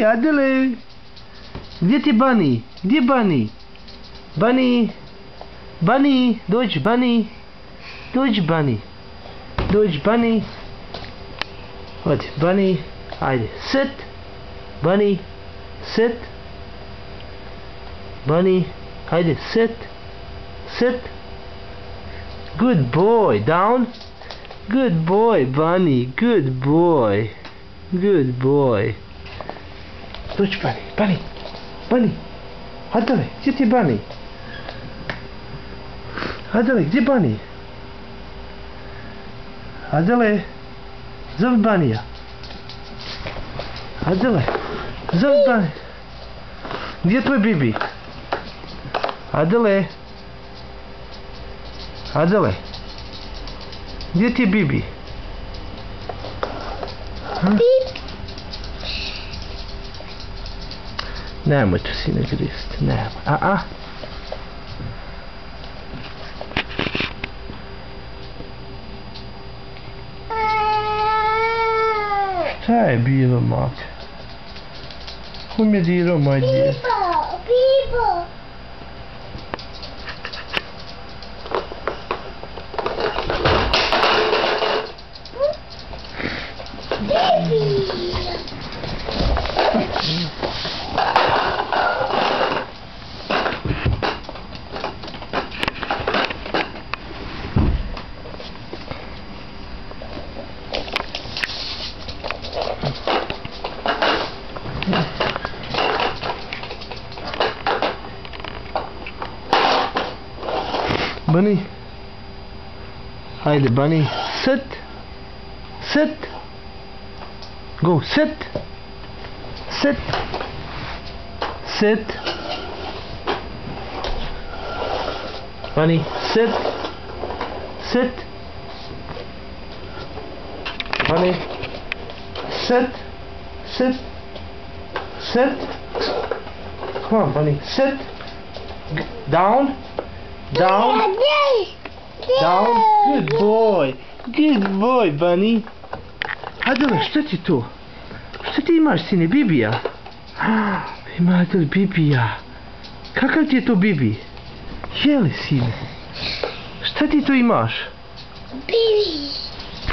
Adele! Gdje ti Bunny? Gdje Bunny? Bunny! Bunny! Dođi, Bunny! Dođi, Bunny! Dođi, Bunny! Odi, Bunny! Ajde, sit! Bunny! Sit! Bunny! Ajde, sit! Sit! Good boy! Down! Good boy, Bunny! Good boy! Good boy! Dođi, Bunny! Bunny! Bunny! Adele, gdje ti je Bunny? Adele, gdje je Bunny? Adele, zovi Bunnyja. Adele, zovi Bunny. Gdje je tvoj Bibi? Adele. Adele. Gdje ti je Bibi? Nemoj to sine grist, nemoj. Šta je bilo, mak? Ko mi je dirao, moj djed? Bibo! Bunny. Haydi Bunny. Sit. Sit. Go sit. Sit. Sit. Bunny, sit. Sit. Bunny. Sit. Sit. Sit. Come on, Bunny. Sit. Down. Down. Down. Good boy. Good boy, Bunny. Adele, šta ti to? Šta ti imaš, sine? Bibija? Ima Adele Bibija. Kakav ti je to Bibi? Jeli, sine? Šta ti to imaš? Bibi.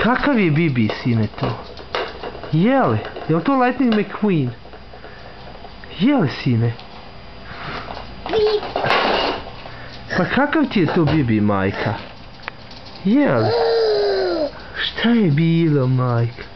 Kakav je Bibi, sine, to? Jeli? Je li to Lightning McQueen? Jeli, sine? Bibi. Pa kakav ti je to Bibi, majka? Jeli? Šta je bilo, majka?